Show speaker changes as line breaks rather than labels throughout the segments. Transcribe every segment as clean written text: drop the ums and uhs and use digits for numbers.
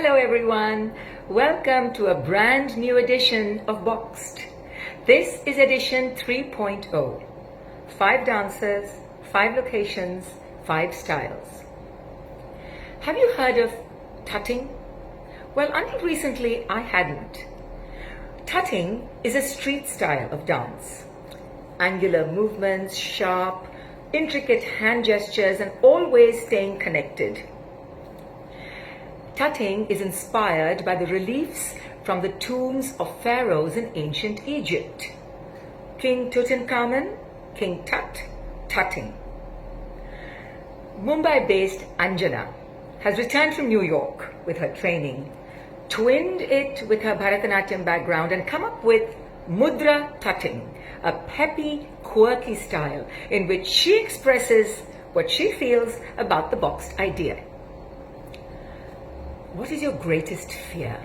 Hello everyone, welcome to a brand new edition of Boxed. This is edition 3.0. 5 dancers, 5 locations, 5 styles. Have you heard of tutting? Well, until recently I hadn't. Tutting is a street style of dance. Angular movements, sharp, intricate hand gestures, and always staying connected. Tutting is inspired by the reliefs from the tombs of pharaohs in ancient Egypt. King Tutankhamun, King Tut, tutting. Mumbai-based Anjana has returned from New York with her training, twinned it with her Bharatanatyam background and come up with Mudra tutting, a peppy, quirky style in which she expresses what she feels about the boxed idea. What is your greatest fear?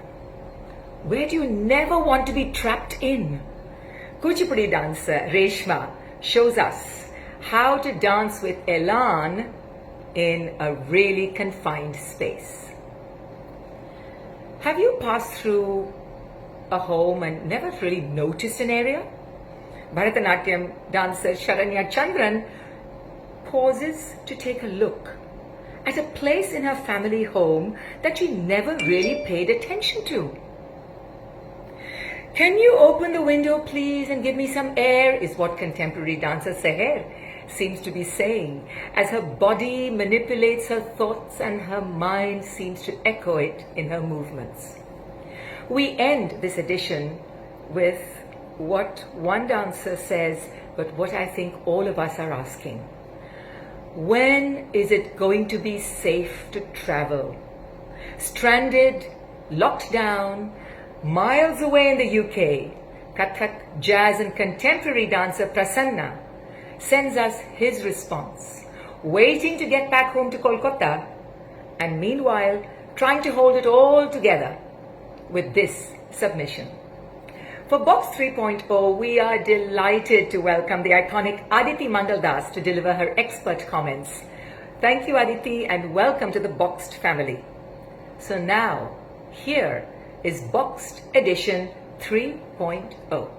Where do you never want to be trapped in? Kuchipudi dancer Reshma shows us how to dance with elan in a really confined space. Have you passed through a home and never really noticed an area? Bharatanatyam dancer Sharanya Chandran pauses to take a look at a place in her family home that she never really paid attention to. Can you open the window please and give me some air, is what contemporary dancer Seher seems to be saying as her body manipulates her thoughts and her mind seems to echo it in her movements. We end this edition with what one dancer says, but what I think all of us are asking. When is it going to be safe to travel? Stranded, locked down, miles away in the UK, Kathak, jazz and contemporary dancer Prasanna sends us his response, waiting to get back home to Kolkata and meanwhile trying to hold it all together with this submission. For Box 3.0, we are delighted to welcome the iconic Aditi Mangaldas to deliver her expert comments. Thank you, Aditi, and welcome to the Boxed family. So now, here is Boxed Edition 3.0.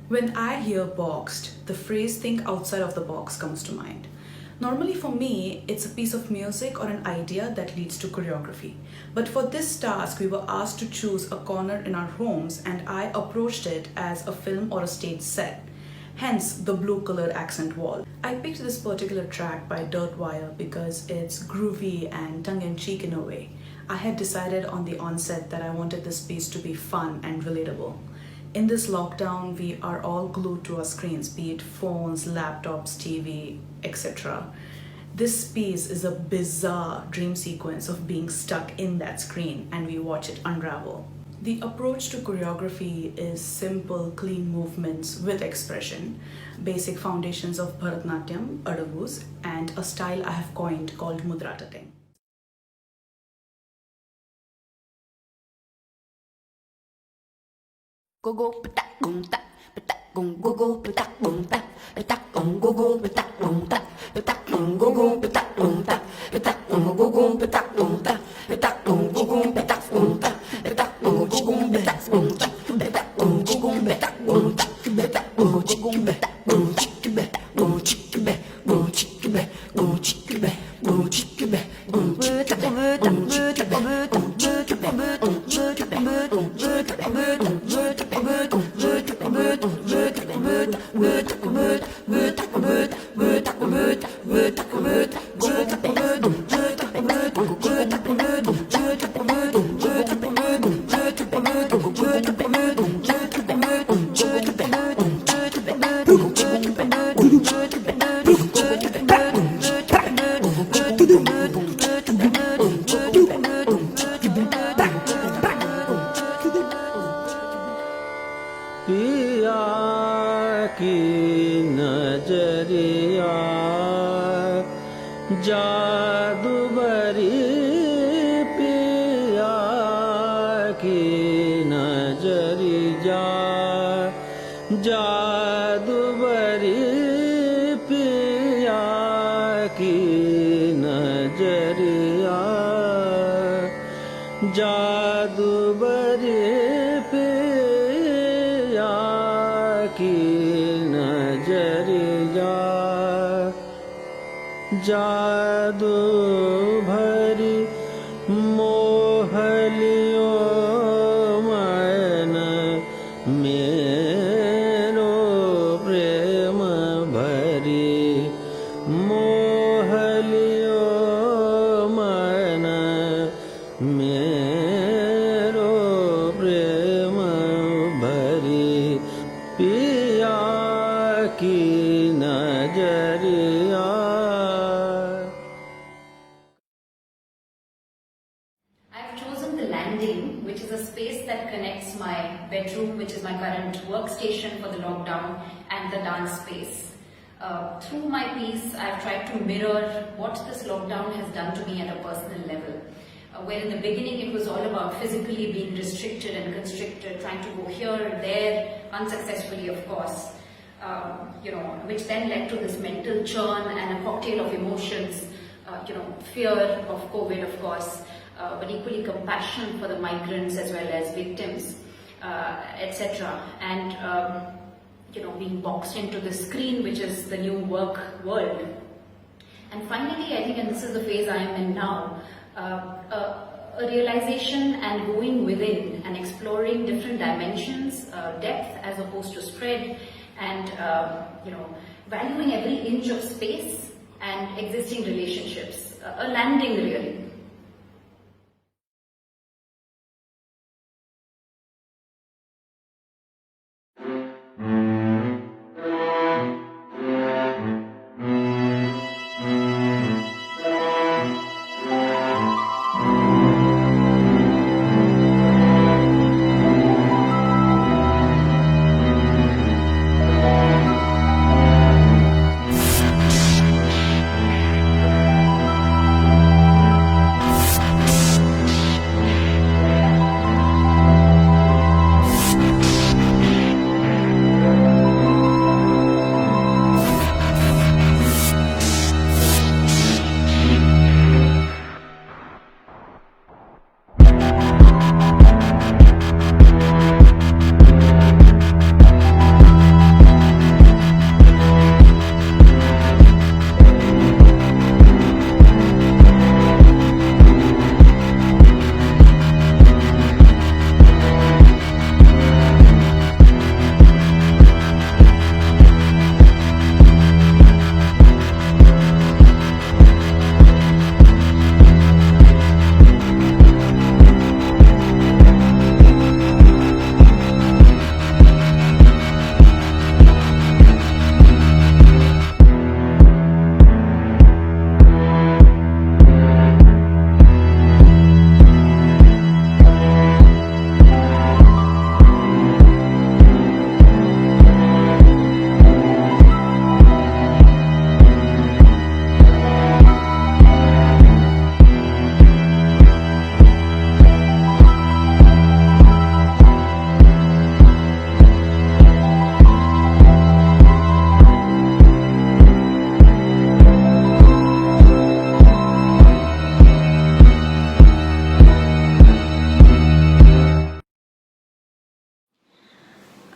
When I hear boxed, the phrase think outside of the box comes to mind. Normally for me, it's a piece of music or an idea that leads to choreography. But for this task, we were asked to choose a corner in our homes and I approached it as a film or a stage set. Hence the blue colored accent wall. I picked this particular track by Dirtwire because it's groovy and tongue-in-cheek in a way. I had decided on the onset that I wanted this piece to be fun and relatable. In this lockdown, we are all glued to our screens, be it phones, laptops, TV, etc. This piece is a bizarre dream sequence of being stuck in that screen and we watch it unravel. The approach to choreography is simple, clean movements with expression, basic foundations of Bharatnatyam, Adavus, and a style I have coined called Mudra Tatting.
Go go patak boom tak patak boom go go patak boom tak patak boom go go patak boom tak patak boom go go patak boom tak patak boom go go patak boom tak patak boom go go patak boom tak patak boom go go patak boom tak patak boom go go patak boom tak patak boom go go patak boom chik patak boom chik patak boom chik patak boom chik patak boom chik patak boom patak boom chik patak boom chik patak boom chik patak boom chik
जादू भरी पिया की नजरिया जादू भरी पिया की नजरिया जादू भरी पिया की नजरिया जादू भरी मोहलियो मन मेरो प्रेम भरी मोहलियो मन मेरो प्रेम भरी पिया की नजरिया.
Which is a space that connects my bedroom, which is my current workstation for the lockdown, and the dance space. Through my piece, I've tried to mirror what this lockdown has done to me at a personal level. Where in the beginning it was all about physically being restricted and constricted, trying to go here, there, unsuccessfully of course, which then led to this mental churn and a cocktail of emotions, fear of COVID of course, but equally compassion for the migrants as well as victims, etc. And being boxed into the screen, which is the new work world. And finally, I think, and this is the phase I am in now, a realization and going within and exploring different dimensions, depth as opposed to spread, and valuing every inch of space and existing relationships, a landing really.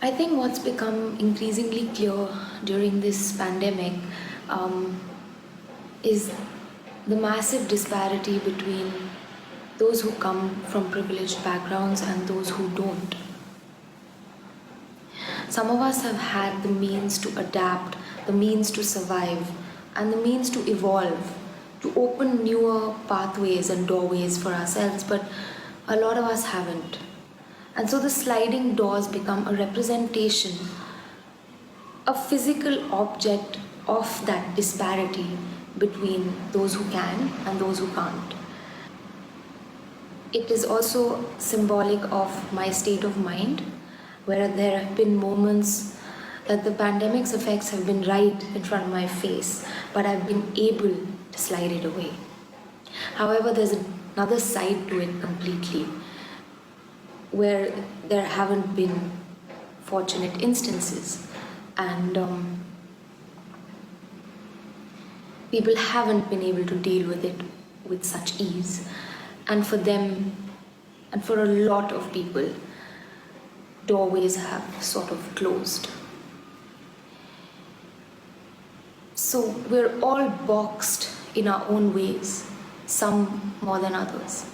I think what's become increasingly clear during this pandemic um, is the massive disparity between those who come from privileged backgrounds and those who don't. Some of us have had the means to adapt, the means to survive, and the means to evolve, to open newer pathways and doorways for ourselves, but a lot of us haven't. And so the sliding doors become a representation, a physical object of that disparity between those who can and those who can't. It is also symbolic of my state of mind, where there have been moments that the pandemic's effects have been right in front of my face, but I've been able to slide it away. However, there's another side to it completely, where there haven't been fortunate instances, and people haven't been able to deal with it with such ease. And for them, and for a lot of people, doorways have sort of closed. So we're all boxed in our own ways, some more than others.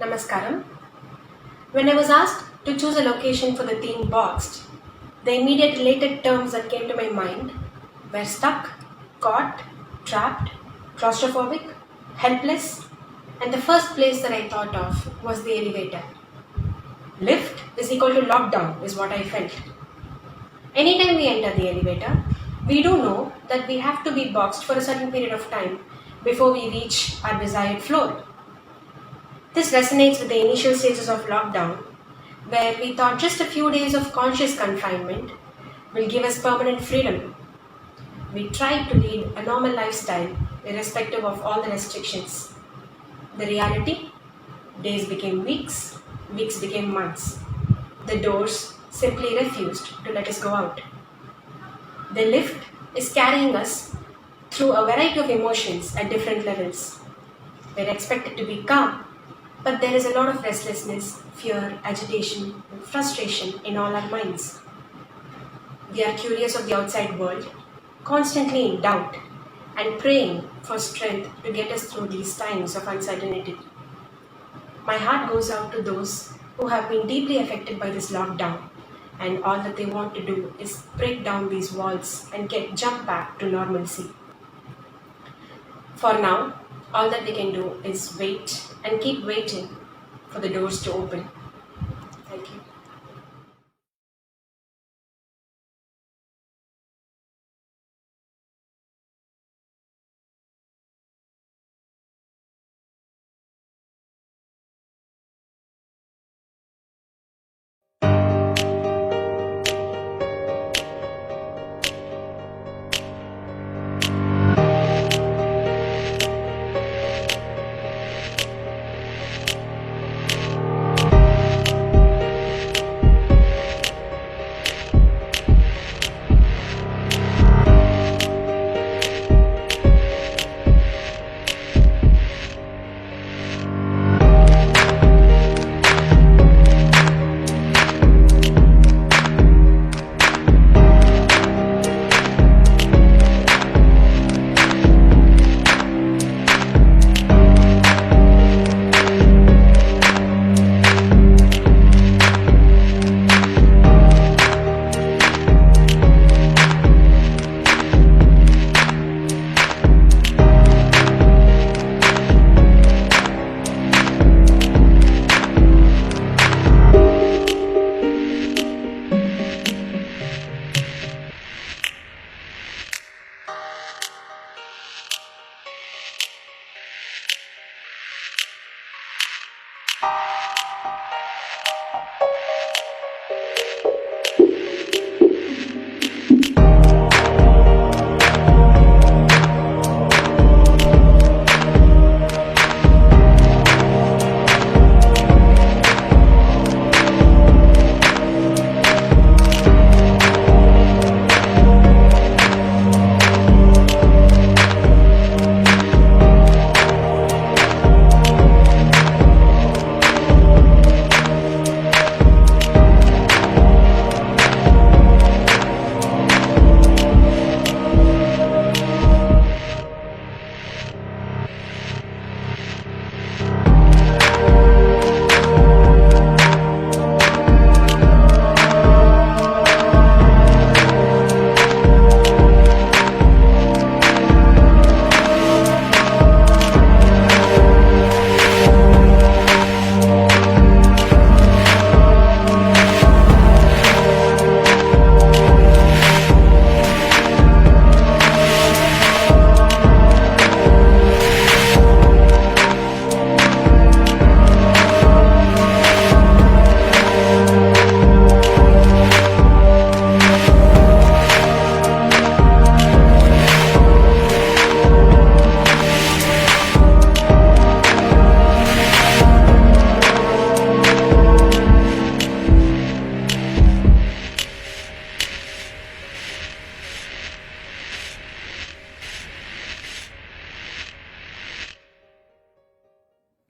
Namaskaram. When I was asked to choose a location for the theme Boxed, the immediate related terms that came to my mind were stuck, caught, trapped, claustrophobic, helpless, and the first place that I thought of was the elevator. Lift is equal to lockdown, is what I felt. Anytime we enter the elevator, we do know that we have to be boxed for a certain period of time before we reach our desired floor. This resonates with the initial stages of lockdown, where we thought just a few days of conscious confinement will give us permanent freedom. We tried to lead a normal lifestyle irrespective of all the restrictions. The reality? Days became weeks, weeks became months. The doors simply refused to let us go out. The lift is carrying us through a variety of emotions at different levels. We're expected to be calm, but there is a lot of restlessness, fear, agitation, and frustration in all our minds. We are curious of the outside world, constantly in doubt, and praying for strength to get us through these times of uncertainty. My heart goes out to those who have been deeply affected by this lockdown, and all that they want to do is break down these walls and jump back to normalcy. For now, all that we can do is wait and keep waiting for the doors to open. Thank you.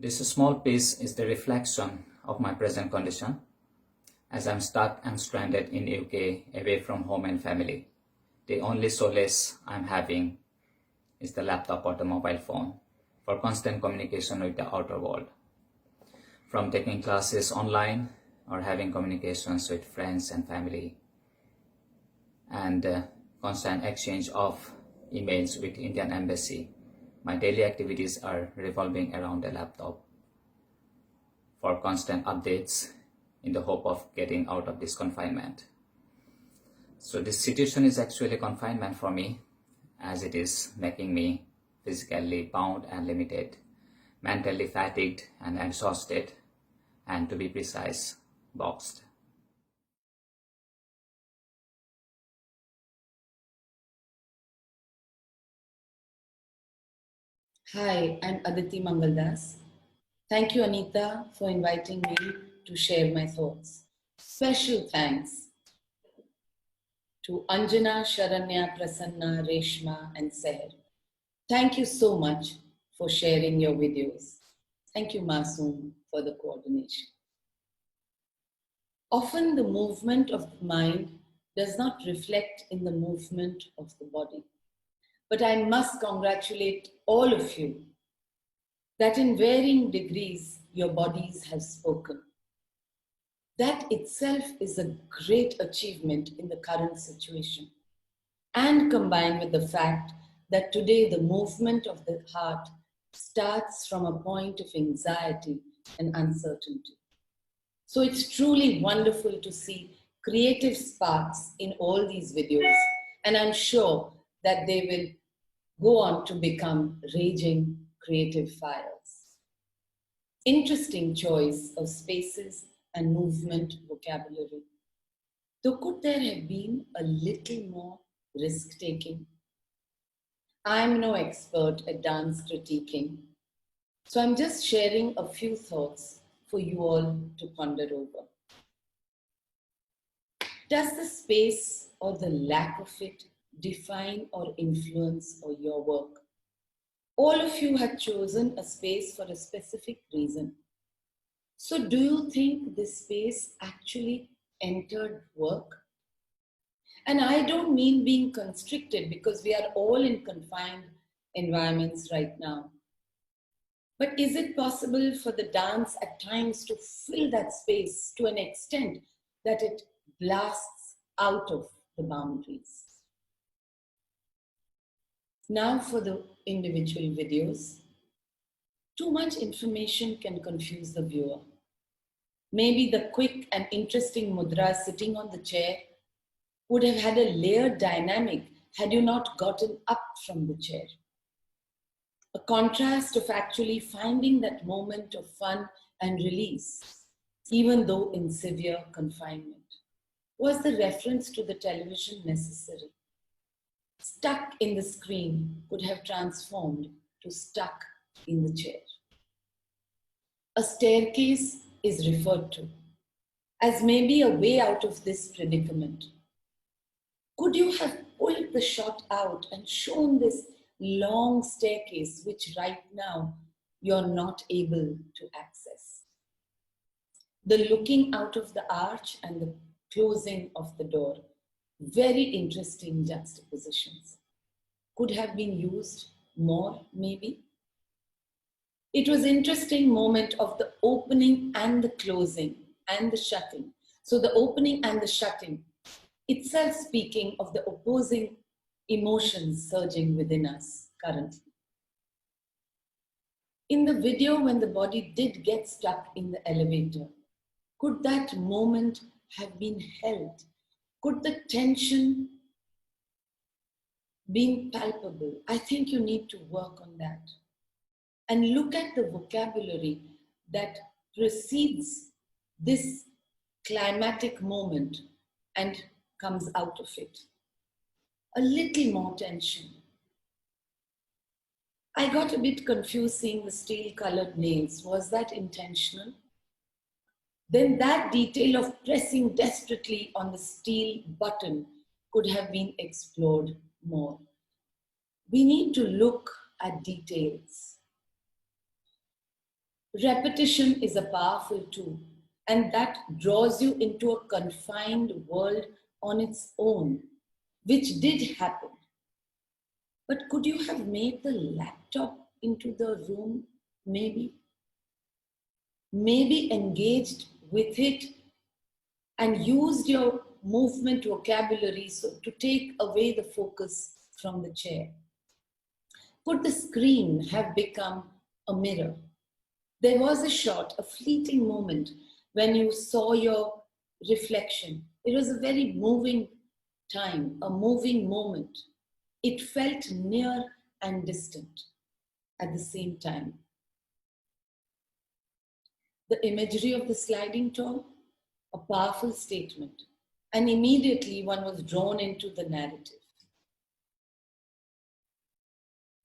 This small piece is the reflection of my present condition, as I'm stuck and stranded in UK, away from home and family. The only solace I'm having is the laptop or the mobile phone for constant communication with the outer world. From taking classes online or having communications with friends and family, and constant exchange of emails with Indian Embassy, my daily activities are revolving around the laptop for constant updates in the hope of getting out of this confinement. So this situation is actually confinement for me, as it is making me physically bound and limited, mentally fatigued and exhausted, and to be precise, boxed.
Hi, I'm Aditi Mangaldas. Thank you, Anita, for inviting me to share my thoughts. Special thanks to Anjana, Sharanya, Prasanna, Reshma, and Seher. Thank you so much for sharing your videos. Thank you, Masoom, for the coordination. Often the movement of the mind does not reflect in the movement of the body. But I must congratulate all of you that in varying degrees your bodies have spoken. That itself is a great achievement in the current situation. And combined with the fact that today the movement of the heart starts from a point of anxiety and uncertainty. So it's truly wonderful to see creative sparks in all these videos, and I'm sure that they will go on to become raging creative fires. Interesting choice of spaces and movement vocabulary. Though could there have been a little more risk-taking? I'm no expert at dance critiquing, so I'm just sharing a few thoughts for you all to ponder over. Does the space or the lack of it define or influence or your work? All of you had chosen a space for a specific reason. So do you think this space actually entered work? And I don't mean being constricted, because we are all in confined environments right now. But is it possible for the dance at times to fill that space to an extent that it blasts out of the boundaries? Now for the individual videos. Too much information can confuse the viewer. Maybe the quick and interesting mudra sitting on the chair would have had a layered dynamic had you not gotten up from the chair. A contrast of actually finding that moment of fun and release, even though in severe confinement. Was the reference to the television necessary? Stuck in the screen could have transformed to stuck in the chair. A staircase is referred to as maybe a way out of this predicament. Could you have pulled the shot out and shown this long staircase which right now you're not able to access? The looking out of the arch and the closing of the door, very interesting juxtapositions. Could have been used more, maybe. It was interesting moment of the opening and the closing and the shutting. So the opening and the shutting, itself speaking of the opposing emotions surging within us currently. In the video, when the body did get stuck in the elevator, could that moment have been held? Could the tension be palpable? I think you need to work on that. And look at the vocabulary that precedes this climatic moment and comes out of it. A little more tension. I got a bit confused seeing the steel-colored nails. Was that intentional? Then that detail of pressing desperately on the steel button could have been explored more. We need to look at details. Repetition is a powerful tool, and that draws you into a confined world on its own, which did happen. But could you have made the laptop into the room, maybe? Maybe engaged with it and used your movement vocabulary to take away the focus from the chair. Could the screen have become a mirror? There was a shot, a fleeting moment when you saw your reflection. It was a very moving time, a moving moment. It felt near and distant at the same time. The imagery of the sliding door, a powerful statement, and immediately one was drawn into the narrative.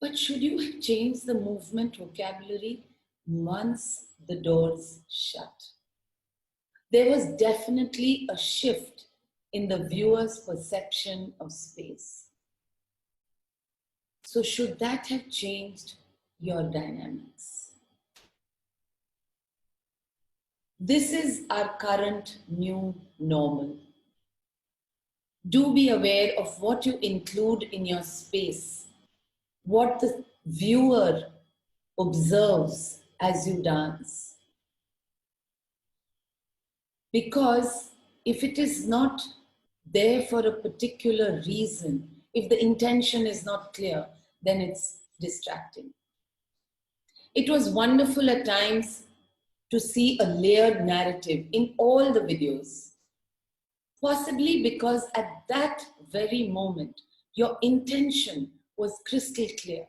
But should you have changed the movement vocabulary once the doors shut? There was definitely a shift in the viewer's perception of space. So should that have changed your dynamics? This is our current new normal. Do be aware of what you include in your space, what the viewer observes as you dance. Because if it is not there for a particular reason, if the intention is not clear, then it's distracting. It was wonderful at times to see a layered narrative in all the videos. Possibly because at that very moment, your intention was crystal clear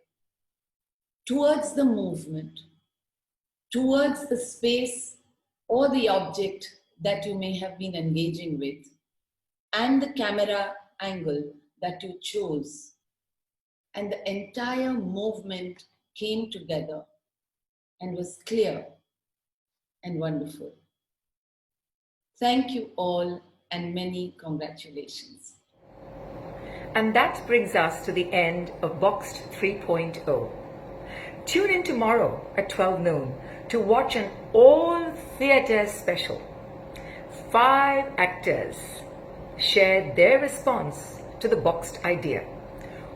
towards the movement, towards the space or the object that you may have been engaging with, and the camera angle that you chose. And the entire movement came together and was clear and wonderful. Thank you all and many congratulations.
And that brings us to the end of Boxed 3.0. Tune in tomorrow at 12 noon to watch an all-theatre special. 5 actors shared their response to the boxed idea.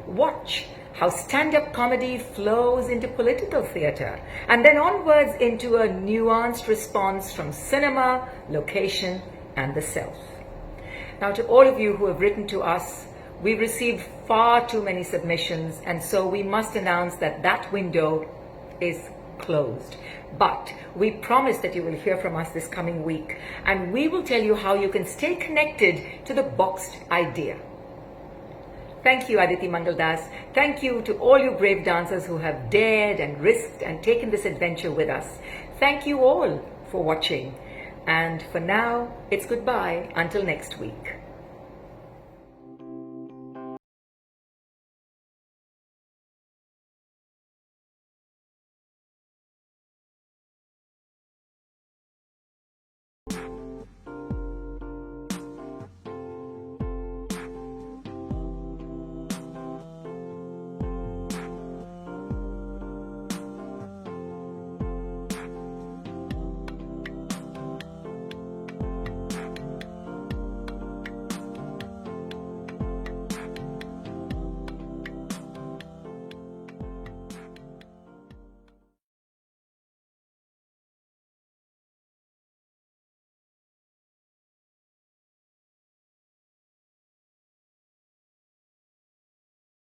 Watch how stand-up comedy flows into political theatre and then onwards into a nuanced response from cinema, location, and the self. Now, to all of you who have written to us, we've received far too many submissions, and so we must announce that that window is closed. But we promise that you will hear from us this coming week, and we will tell you how you can stay connected to the boxed idea. Thank you, Aditi Mangaldas. Thank you to all you brave dancers who have dared and risked and taken this adventure with us. Thank you all for watching. And for now, it's goodbye until next week.